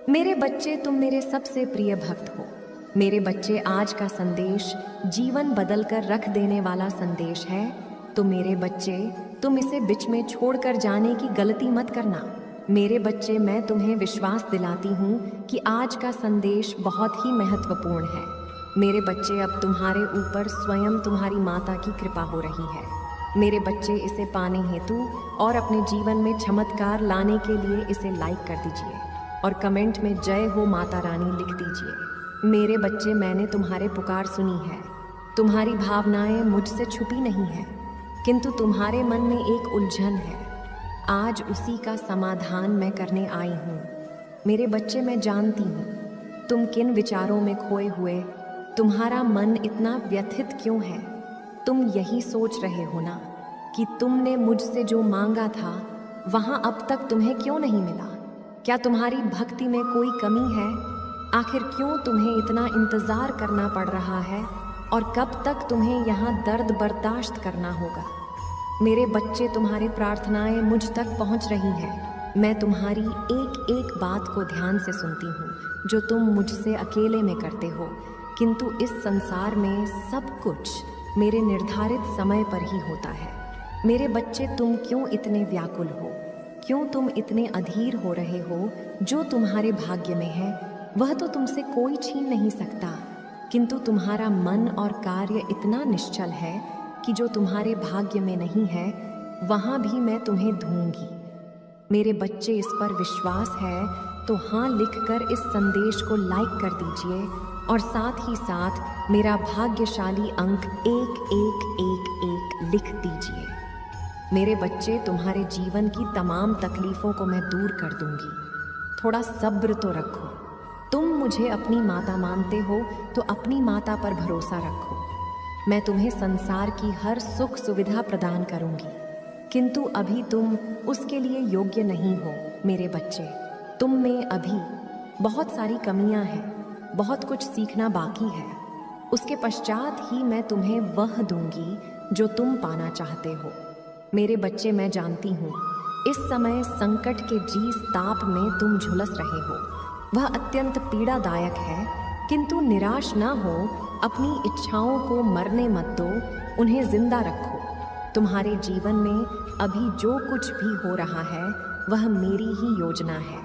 मेरे बच्चे, तुम मेरे सबसे प्रिय भक्त हो। मेरे बच्चे, आज का संदेश जीवन बदल कर रख देने वाला संदेश है। तो मेरे बच्चे, तुम इसे बीच में छोड़कर जाने की गलती मत करना। मेरे बच्चे, मैं तुम्हें विश्वास दिलाती हूँ कि आज का संदेश बहुत ही महत्वपूर्ण है। मेरे बच्चे, अब तुम्हारे ऊपर स्वयं तुम्हारी माता की कृपा हो रही है। मेरे बच्चे, इसे पाने हेतु और अपने जीवन में चमत्कार लाने के लिए इसे लाइक कर दीजिए और कमेंट में जय हो माता रानी लिख दीजिए। मेरे बच्चे, मैंने तुम्हारे पुकार सुनी है। तुम्हारी भावनाएं मुझसे छुपी नहीं है, किंतु तुम्हारे मन में एक उलझन है। आज उसी का समाधान मैं करने आई हूँ। मेरे बच्चे, मैं जानती हूँ तुम किन विचारों में खोए हुए, तुम्हारा मन इतना व्यथित क्यों है। तुम यही सोच रहे हो ना कि तुमने मुझसे जो मांगा था वहाँ अब तक तुम्हें क्यों नहीं मिला। क्या तुम्हारी भक्ति में कोई कमी है? आखिर क्यों तुम्हें इतना इंतज़ार करना पड़ रहा है और कब तक तुम्हें यहाँ दर्द बर्दाश्त करना होगा। मेरे बच्चे, तुम्हारी प्रार्थनाएं मुझ तक पहुँच रही हैं। मैं तुम्हारी एक एक बात को ध्यान से सुनती हूँ जो तुम मुझसे अकेले में करते हो, किंतु इस संसार में सब कुछ मेरे निर्धारित समय पर ही होता है। मेरे बच्चे, तुम क्यों इतने व्याकुल हो? क्यों तुम इतने अधीर हो रहे हो? जो तुम्हारे भाग्य में है वह तो तुमसे कोई छीन नहीं सकता, किंतु तुम्हारा मन और कार्य इतना निश्चल है कि जो तुम्हारे भाग्य में नहीं है वहाँ भी मैं तुम्हें दूंगी। मेरे बच्चे, इस पर विश्वास है तो हाँ लिखकर इस संदेश को लाइक कर दीजिए और साथ ही साथ मेरा भाग्यशाली अंक 1111 लिख दीजिए। मेरे बच्चे, तुम्हारे जीवन की तमाम तकलीफ़ों को मैं दूर कर दूंगी। थोड़ा सब्र तो रखो। तुम मुझे अपनी माता मानते हो तो अपनी माता पर भरोसा रखो। मैं तुम्हें संसार की हर सुख सुविधा प्रदान करूंगी, किंतु अभी तुम उसके लिए योग्य नहीं हो। मेरे बच्चे, तुम में अभी बहुत सारी कमियां हैं, बहुत कुछ सीखना बाकी है। उसके पश्चात ही मैं तुम्हें वह दूंगी जो तुम पाना चाहते हो। मेरे बच्चे, मैं जानती हूँ इस समय संकट के जीस ताप में तुम झुलस रहे हो। वह अत्यंत पीड़ादायक है, किंतु निराश ना हो। अपनी इच्छाओं को मरने मत दो, उन्हें जिंदा रखो। तुम्हारे जीवन में अभी जो कुछ भी हो रहा है वह मेरी ही योजना है।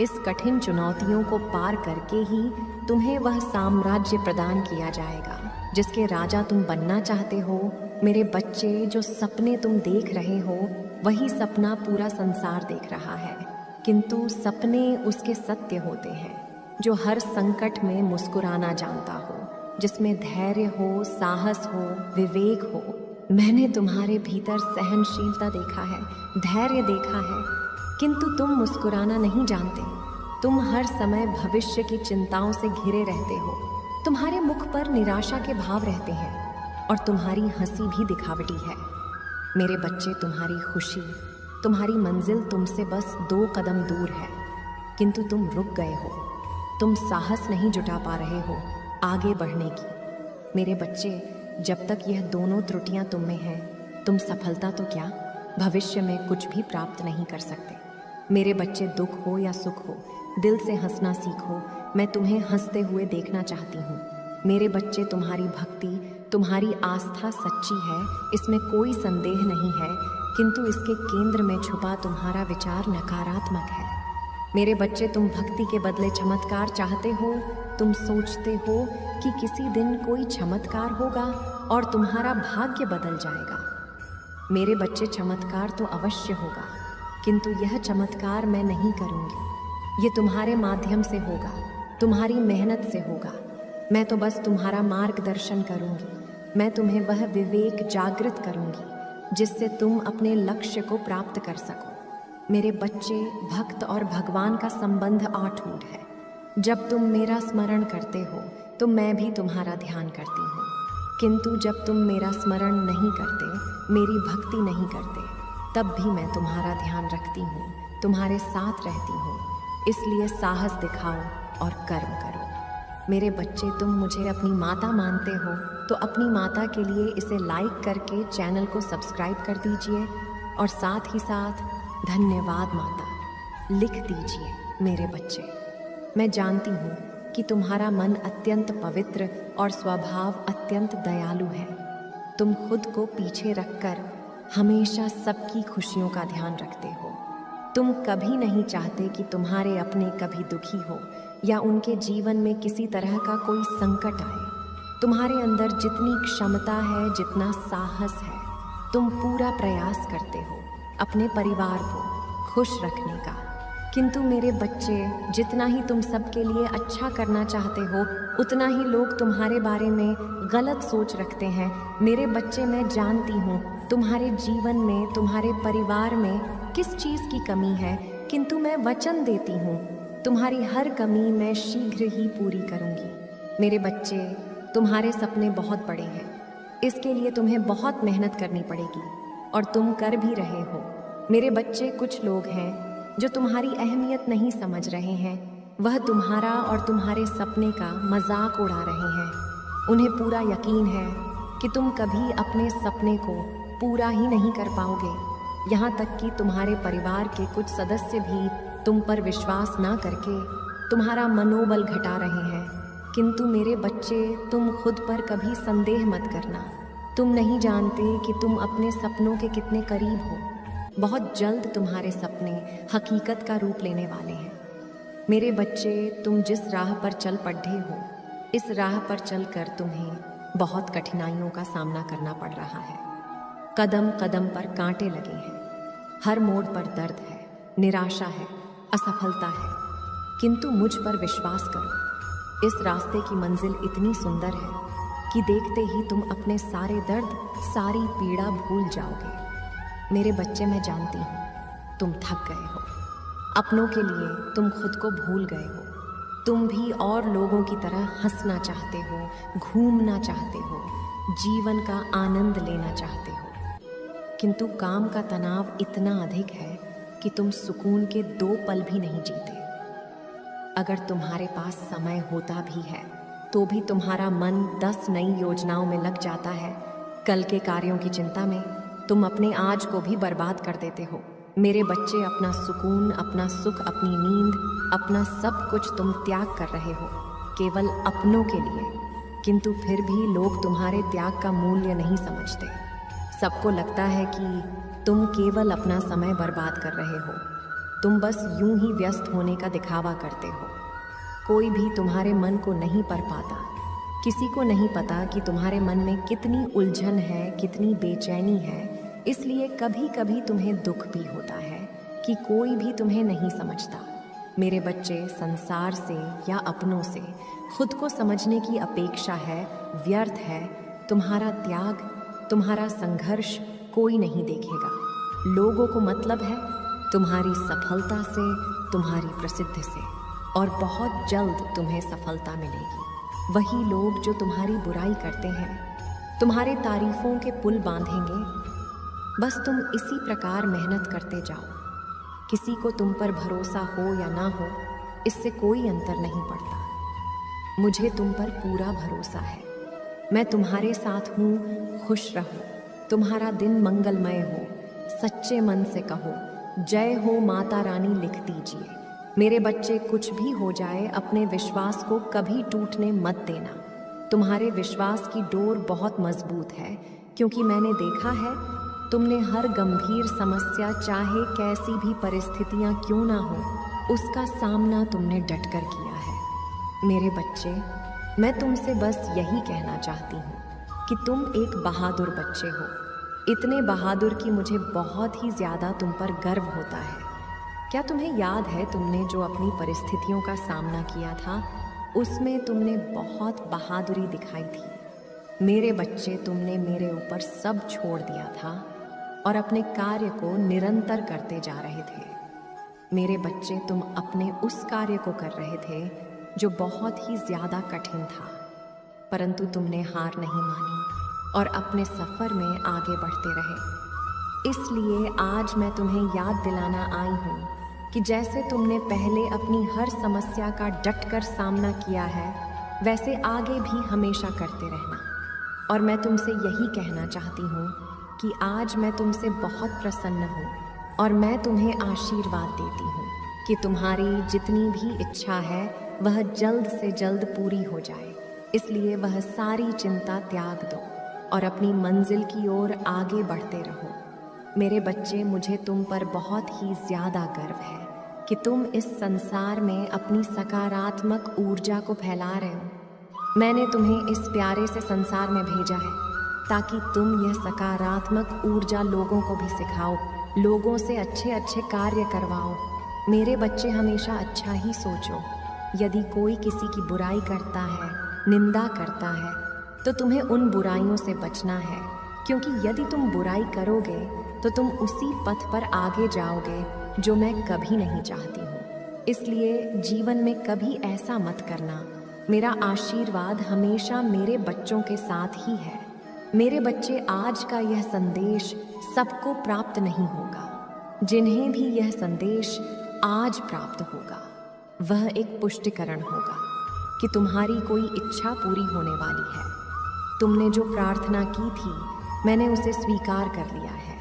इस कठिन चुनौतियों को पार करके ही तुम्हें वह साम्राज्य प्रदान किया जाएगा जिसके राजा तुम बनना चाहते हो। मेरे बच्चे, जो सपने तुम देख रहे हो वही सपना पूरा संसार देख रहा है, किंतु सपने उसके सत्य होते हैं जो हर संकट में मुस्कुराना जानता हो, जिसमें धैर्य हो, साहस हो, विवेक हो। मैंने तुम्हारे भीतर सहनशीलता देखा है, धैर्य देखा है, किंतु तुम मुस्कुराना नहीं जानते। तुम हर समय भविष्य की चिंताओं से घिरे रहते हो। तुम्हारे मुख पर निराशा के भाव रहते हैं और तुम्हारी हंसी भी दिखावटी है। मेरे बच्चे, तुम्हारी खुशी, तुम्हारी मंजिल तुमसे बस 2 कदम दूर है, किंतु तुम रुक गए हो। तुम साहस नहीं जुटा पा रहे हो आगे बढ़ने की। मेरे बच्चे, जब तक यह दोनों त्रुटियां तुम में हैं, तुम सफलता तो क्या, भविष्य में कुछ भी प्राप्त नहीं कर सकते। मेरे बच्चे, दुख हो या सुख हो, दिल से हंसना सीखो। मैं तुम्हें हंसते हुए देखना चाहती हूँ। मेरे बच्चे, तुम्हारी भक्ति, तुम्हारी आस्था सच्ची है, इसमें कोई संदेह नहीं है, किंतु इसके केंद्र में छुपा तुम्हारा विचार नकारात्मक है। मेरे बच्चे, तुम भक्ति के बदले चमत्कार चाहते हो। तुम सोचते हो कि किसी दिन कोई चमत्कार होगा और तुम्हारा भाग्य बदल जाएगा। मेरे बच्चे, चमत्कार तो अवश्य होगा, किंतु यह चमत्कार मैं नहीं करूँगी। ये तुम्हारे माध्यम से होगा, तुम्हारी मेहनत से होगा। मैं तो बस तुम्हारा मार्गदर्शन करूँगी। मैं तुम्हें वह विवेक जागृत करूँगी जिससे तुम अपने लक्ष्य को प्राप्त कर सको। मेरे बच्चे, भक्त और भगवान का संबंध अटूट है। जब तुम मेरा स्मरण करते हो तो मैं भी तुम्हारा ध्यान करती हूँ, किंतु जब तुम मेरा स्मरण नहीं करते, मेरी भक्ति नहीं करते, तब भी मैं तुम्हारा ध्यान रखती हूँ, तुम्हारे साथ रहती हूँ। इसलिए साहस दिखाओ और कर्म करो। मेरे बच्चे, तुम मुझे अपनी माता मानते हो तो अपनी माता के लिए इसे लाइक करके चैनल को सब्सक्राइब कर दीजिए और साथ ही साथ धन्यवाद माता लिख दीजिए। मेरे बच्चे। मैं जानती हूँ कि तुम्हारा मन अत्यंत पवित्र और स्वभाव अत्यंत दयालु है। तुम खुद को पीछे रखकर हमेशा सबकी खुशियों का ध्यान रखते हो। तुम कभी नहीं चाहते कि तुम्हारे अपने कभी दुखी हो या उनके जीवन में किसी तरह का कोई संकट आए। तुम्हारे अंदर जितनी क्षमता है, जितना साहस है, तुम पूरा प्रयास करते हो अपने परिवार को खुश रखने का। किंतु मेरे बच्चे, जितना ही तुम सबके लिए अच्छा करना चाहते हो, उतना ही लोग तुम्हारे बारे में गलत सोच रखते हैं। मेरे बच्चे, मैं जानती हूँ तुम्हारे जीवन में, तुम्हारे परिवार में किस चीज़ की कमी है, किंतु मैं वचन देती हूँ तुम्हारी हर कमी मैं शीघ्र ही पूरी करूँगी। मेरे बच्चे, तुम्हारे सपने बहुत बड़े हैं, इसके लिए तुम्हें बहुत मेहनत करनी पड़ेगी और तुम कर भी रहे हो। मेरे बच्चे, कुछ लोग हैं जो तुम्हारी अहमियत नहीं समझ रहे हैं। वह तुम्हारा और तुम्हारे सपने का मजाक उड़ा रहे हैं। उन्हें पूरा यकीन है कि तुम कभी अपने सपने को पूरा ही नहीं कर पाओगे। यहाँ तक कि तुम्हारे परिवार के कुछ सदस्य भी तुम पर विश्वास ना करके तुम्हारा मनोबल घटा रहे हैं। किंतु मेरे बच्चे, तुम खुद पर कभी संदेह मत करना। तुम नहीं जानते कि तुम अपने सपनों के कितने करीब हो। बहुत जल्द तुम्हारे सपने हकीकत का रूप लेने वाले हैं। मेरे बच्चे, तुम जिस राह पर चल पड़े हो, इस राह पर चलकर तुम्हें बहुत कठिनाइयों का सामना करना पड़ रहा है। कदम कदम पर कांटे लगे हैं, हर मोड़ पर दर्द है, निराशा है, असफलता है। किंतु मुझ पर विश्वास करो, इस रास्ते की मंजिल इतनी सुंदर है कि देखते ही तुम अपने सारे दर्द, सारी पीड़ा भूल जाओगे। मेरे बच्चे, मैं जानती हूँ तुम थक गए हो। अपनों के लिए तुम खुद को भूल गए हो। तुम भी और लोगों की तरह हंसना चाहते हो, घूमना चाहते हो, जीवन का आनंद लेना चाहते हो। किंतु काम का तनाव इतना अधिक है कि तुम सुकून के 2 पल भी नहीं जीते। अगर तुम्हारे पास समय होता भी है तो भी तुम्हारा मन 10 नई योजनाओं में लग जाता है। कल के कार्यों की चिंता में तुम अपने आज को भी बर्बाद कर देते हो। मेरे बच्चे, अपना सुकून, अपना सुख, अपनी नींद, अपना सब कुछ तुम त्याग कर रहे हो केवल अपनों के लिए। किंतु फिर भी लोग तुम्हारे त्याग का मूल्य नहीं समझते। सबको लगता है कि तुम केवल अपना समय बर्बाद कर रहे हो। तुम बस यूं ही व्यस्त होने का दिखावा करते हो। कोई भी तुम्हारे मन को नहीं पढ़ पाता। किसी को नहीं पता कि तुम्हारे मन में कितनी उलझन है, कितनी बेचैनी है। इसलिए कभी कभी तुम्हें दुख भी होता है कि कोई भी तुम्हें नहीं समझता। मेरे बच्चे, संसार से या अपनों से खुद को समझने की अपेक्षा है, व्यर्थ है। तुम्हारा त्याग, तुम्हारा संघर्ष कोई नहीं देखेगा। लोगों को मतलब है तुम्हारी सफलता से, तुम्हारी प्रसिद्धि से, और बहुत जल्द तुम्हें सफलता मिलेगी। वही लोग जो तुम्हारी बुराई करते हैं तुम्हारे तारीफों के पुल बांधेंगे। बस तुम इसी प्रकार मेहनत करते जाओ। किसी को तुम पर भरोसा हो या ना हो, इससे कोई अंतर नहीं पड़ता। मुझे तुम पर पूरा भरोसा है। मैं तुम्हारे साथ हूँ। खुश रहो, तुम्हारा दिन मंगलमय हो। सच्चे मन से कहो, जय हो माता रानी लिख दीजिए। मेरे बच्चे, कुछ भी हो जाए, अपने विश्वास को कभी टूटने मत देना। तुम्हारे विश्वास की डोर बहुत मजबूत है, क्योंकि मैंने देखा है तुमने हर गंभीर समस्या, चाहे कैसी भी परिस्थितियां क्यों ना हो, उसका सामना तुमने डटकर किया है। मेरे बच्चे, मैं तुमसे बस यही कहना चाहती हूँ कि तुम एक बहादुर बच्चे हो। इतने बहादुर कि मुझे बहुत ही ज़्यादा तुम पर गर्व होता है। क्या तुम्हें याद है तुमने जो अपनी परिस्थितियों का सामना किया था, उसमें तुमने बहुत बहादुरी दिखाई थी। मेरे बच्चे, तुमने मेरे ऊपर सब छोड़ दिया था और अपने कार्य को निरंतर करते जा रहे थे। मेरे बच्चे, तुम अपने उस कार्य को कर रहे थे जो बहुत ही ज़्यादा कठिन था, परंतु तुमने हार नहीं मानी और अपने सफ़र में आगे बढ़ते रहे। इसलिए आज मैं तुम्हें याद दिलाना आई हूँ कि जैसे तुमने पहले अपनी हर समस्या का डटकर सामना किया है, वैसे आगे भी हमेशा करते रहना। और मैं तुमसे यही कहना चाहती हूँ कि आज मैं तुमसे बहुत प्रसन्न हूँ और मैं तुम्हें आशीर्वाद देती हूँ कि तुम्हारी जितनी भी इच्छा है वह जल्द से जल्द पूरी हो जाए। इसलिए वह सारी चिंता त्याग दो और अपनी मंजिल की ओर आगे बढ़ते रहो। मेरे बच्चे, मुझे तुम पर बहुत ही ज़्यादा गर्व है कि तुम इस संसार में अपनी सकारात्मक ऊर्जा को फैला रहे हो। मैंने तुम्हें इस प्यारे से संसार में भेजा है ताकि तुम यह सकारात्मक ऊर्जा लोगों को भी सिखाओ, लोगों से अच्छे अच्छे कार्य करवाओ। मेरे बच्चे, हमेशा अच्छा ही सोचो। यदि कोई किसी की बुराई करता है, निंदा करता है, तो तुम्हें उन बुराइयों से बचना है, क्योंकि यदि तुम बुराई करोगे तो तुम उसी पथ पर आगे जाओगे जो मैं कभी नहीं चाहती हूँ। इसलिए जीवन में कभी ऐसा मत करना। मेरा आशीर्वाद हमेशा मेरे बच्चों के साथ ही है। मेरे बच्चे, आज का यह संदेश सबको प्राप्त नहीं होगा। जिन्हें भी यह संदेश आज प्राप्त होगा वह एक पुष्टिकरण होगा कि तुम्हारी कोई इच्छा पूरी होने वाली है। तुमने जो प्रार्थना की थी, मैंने उसे स्वीकार कर लिया है।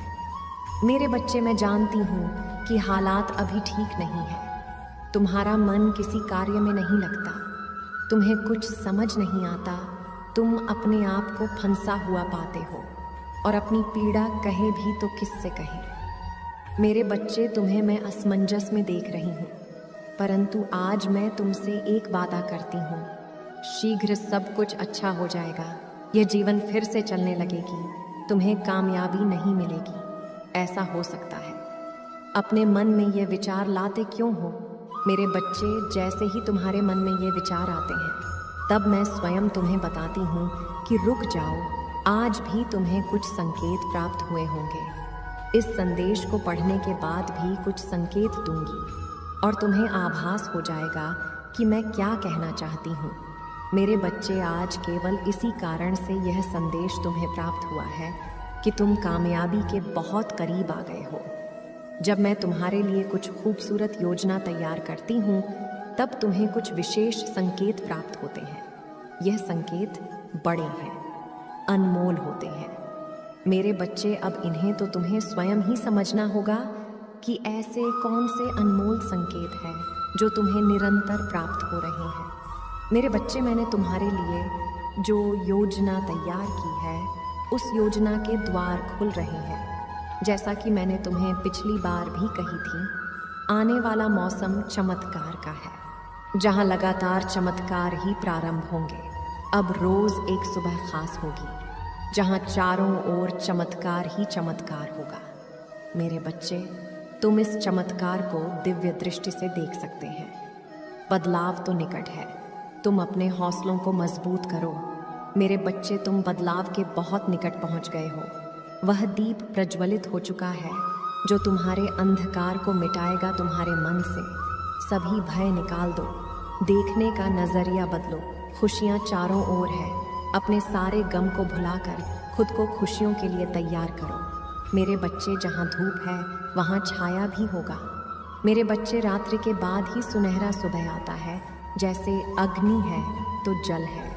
मेरे बच्चे, मैं जानती हूँ कि हालात अभी ठीक नहीं है। तुम्हारा मन किसी कार्य में नहीं लगता, तुम्हें कुछ समझ नहीं आता। तुम अपने आप को फंसा हुआ पाते हो और अपनी पीड़ा कहे भी तो किससे कहें। मेरे बच्चे, तुम्हें मैं असमंजस में देख रही हूँ, परंतु आज मैं तुमसे एक वादा करती हूँ, शीघ्र सब कुछ अच्छा हो जाएगा। यह जीवन फिर से चलने लगेगी, तुम्हें कामयाबी नहीं मिलेगी। ऐसा हो सकता है। अपने मन में ये विचार लाते क्यों हो? मेरे बच्चे, जैसे ही तुम्हारे मन में ये विचार आते हैं, तब मैं स्वयं तुम्हें बताती हूँ कि रुक जाओ, आज भी तुम्हें कुछ संकेत प्राप्त हुए होंगे। इस संदेश को पढ़ने के बाद भी कुछ संकेत दूंगी और तुम्हें आभास हो जाएगा कि मैं क्या कहना चाहती हूँ। मेरे बच्चे, आज केवल इसी कारण से यह संदेश तुम्हें प्राप्त हुआ है कि तुम कामयाबी के बहुत करीब आ गए हो। जब मैं तुम्हारे लिए कुछ खूबसूरत योजना तैयार करती हूँ, तब तुम्हें कुछ विशेष संकेत प्राप्त होते हैं। यह संकेत बड़े हैं, अनमोल होते हैं। मेरे बच्चे, अब इन्हें तो तुम्हें स्वयं ही समझना होगा कि ऐसे कौन से अनमोल संकेत हैं जो तुम्हें निरंतर प्राप्त हो रहे हैं। मेरे बच्चे, मैंने तुम्हारे लिए जो योजना तैयार की है, उस योजना के द्वार खुल रहे हैं। जैसा कि मैंने तुम्हें पिछली बार भी कही थी, आने वाला मौसम चमत्कार का है, जहां लगातार चमत्कार ही प्रारंभ होंगे। अब रोज एक सुबह खास होगी जहां चारों ओर चमत्कार ही चमत्कार होगा। मेरे बच्चे, तुम इस चमत्कार को दिव्य दृष्टि से देख सकते हैं। बदलाव तो निकट है, तुम अपने हौसलों को मजबूत करो। मेरे बच्चे, तुम बदलाव के बहुत निकट पहुंच गए हो। वह दीप प्रज्वलित हो चुका है जो तुम्हारे अंधकार को मिटाएगा तुम्हारे मन से। सभी भय निकाल दो, देखने का नजरिया बदलो। खुशियाँ चारों ओर है। अपने सारे गम को भुलाकर खुद को खुशियों के लिए तैयार करो। मेरे बच्चे, जहाँ धूप है वहाँ छाया भी होगा। मेरे बच्चे, रात्रि के बाद ही सुनहरा सुबह आता है। जैसे अग्नि है तो जल है।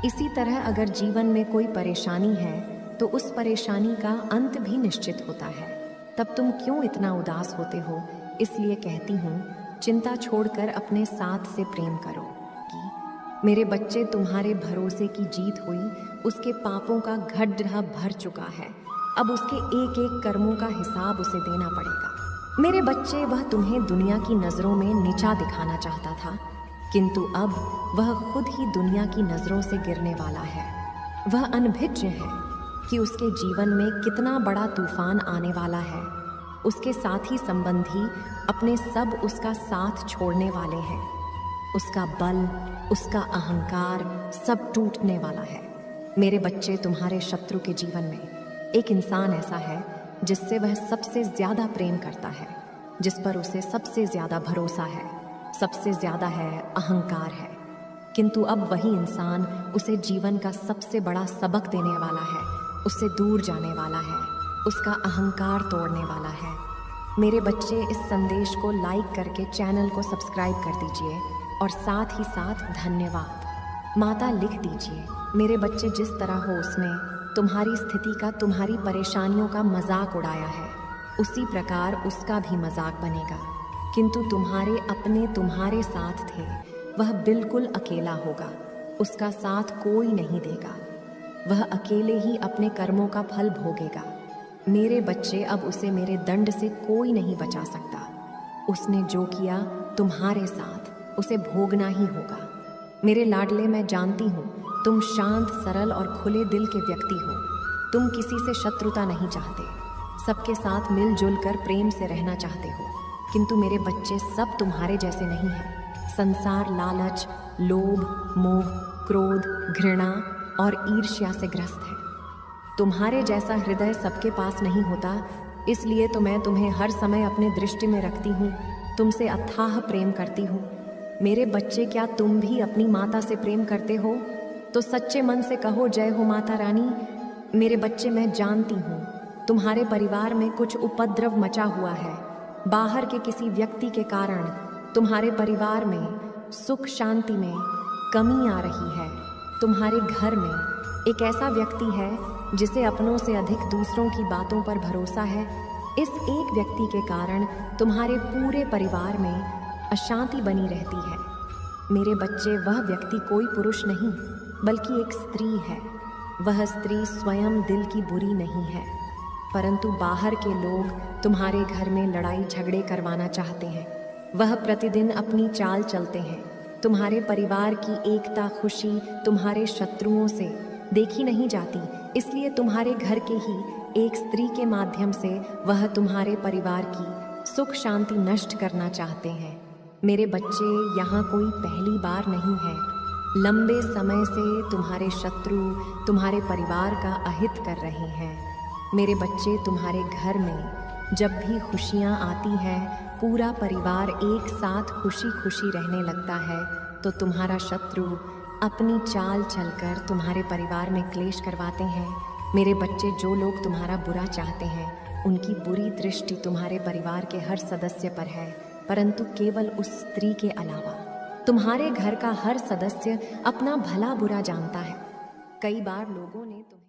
इसी तरह अगर जीवन में कोई परेशानी है तो उस परेशानी का अंत भी निश्चित होता है। तब तुम क्यों इतना उदास होते हो? इसलिए कहती हूँ, चिंता छोड़कर अपने साथ से प्रेम करो। मेरे बच्चे, तुम्हारे भरोसे की जीत हुई, उसके पापों का गड्ढा भर चुका है। अब उसके एक एक कर्मों का हिसाब उसे देना पड़ेगा। मेरे बच्चे, वह तुम्हें दुनिया की नज़रों में नीचा दिखाना चाहता था, किंतु अब वह खुद ही दुनिया की नज़रों से गिरने वाला है। वह अनभिज्ञ है कि उसके जीवन में कितना बड़ा तूफान आने वाला है। उसके साथी संबंधी अपने सब उसका साथ छोड़ने वाले हैं। उसका बल, उसका अहंकार सब टूटने वाला है। मेरे बच्चे, तुम्हारे शत्रु के जीवन में एक इंसान ऐसा है जिससे वह सबसे ज़्यादा प्रेम करता है, जिस पर उसे सबसे ज़्यादा भरोसा है, सबसे ज़्यादा है अहंकार है। किंतु अब वही इंसान उसे जीवन का सबसे बड़ा सबक देने वाला है, उससे दूर जाने वाला है, उसका अहंकार तोड़ने वाला है। मेरे बच्चे, इस संदेश को लाइक करके चैनल को सब्सक्राइब कर दीजिए और साथ ही साथ धन्यवाद माता लिख दीजिए। मेरे बच्चे, जिस तरह हो उसने तुम्हारी स्थिति का, तुम्हारी परेशानियों का मजाक उड़ाया है, उसी प्रकार उसका भी मजाक बनेगा। किंतु तुम्हारे अपने तुम्हारे साथ थे, वह बिल्कुल अकेला होगा, उसका साथ कोई नहीं देगा, वह अकेले ही अपने कर्मों का फल भोगेगा। मेरे बच्चे, अब उसे मेरे दंड से कोई नहीं बचा सकता। उसने जो किया तुम्हारे साथ उसे भोगना ही होगा। मेरे लाडले, मैं जानती हूँ तुम शांत, सरल और खुले दिल के व्यक्ति हो। तुम किसी से शत्रुता नहीं चाहते, सबके साथ मिलजुल कर प्रेम से रहना चाहते हो। किंतु मेरे बच्चे सब तुम्हारे जैसे नहीं हैं। संसार लालच, लोभ, मोह, क्रोध, घृणा और ईर्ष्या से ग्रस्त है। तुम्हारे जैसा हृदय सबके पास नहीं होता, इसलिए तो मैं तुम्हें हर समय अपने दृष्टि में रखती हूँ, तुमसे अथाह प्रेम करती हूँ। मेरे बच्चे, क्या तुम भी अपनी माता से प्रेम करते हो? तो सच्चे मन से कहो, जय हो माता रानी। मेरे बच्चे, मैं जानती हूँ तुम्हारे परिवार में कुछ उपद्रव मचा हुआ है। बाहर के किसी व्यक्ति के कारण तुम्हारे परिवार में सुख शांति में कमी आ रही है। तुम्हारे घर में एक ऐसा व्यक्ति है जिसे अपनों से अधिक दूसरों की बातों पर भरोसा है। इस एक व्यक्ति के कारण तुम्हारे पूरे परिवार में अशांति बनी रहती है। मेरे बच्चे, वह व्यक्ति कोई पुरुष नहीं बल्कि एक स्त्री है। वह स्त्री स्वयं दिल की बुरी नहीं है, परंतु बाहर के लोग तुम्हारे घर में लड़ाई झगड़े करवाना चाहते हैं। वह प्रतिदिन अपनी चाल चलते हैं। तुम्हारे परिवार की एकता, खुशी तुम्हारे शत्रुओं से देखी नहीं जाती, इसलिए तुम्हारे घर के ही एक स्त्री के माध्यम से वह तुम्हारे परिवार की सुख शांति नष्ट करना चाहते हैं। मेरे बच्चे, यहाँ कोई पहली बार नहीं है। लंबे समय से तुम्हारे शत्रु तुम्हारे परिवार का अहित कर रहे हैं। मेरे बच्चे, तुम्हारे घर में जब भी खुशियाँ आती हैं, पूरा परिवार एक साथ खुशी खुशी रहने लगता है, तो तुम्हारा शत्रु अपनी चाल चलकर तुम्हारे परिवार में क्लेश करवाते हैं। मेरे बच्चे, जो लोग तुम्हारा बुरा चाहते हैं, उनकी बुरी दृष्टि तुम्हारे परिवार के हर सदस्य पर है, परंतु केवल उस स्त्री के अलावा तुम्हारे घर का हर सदस्य अपना भला बुरा जानता है। कई बार लोगों ने तुम्हें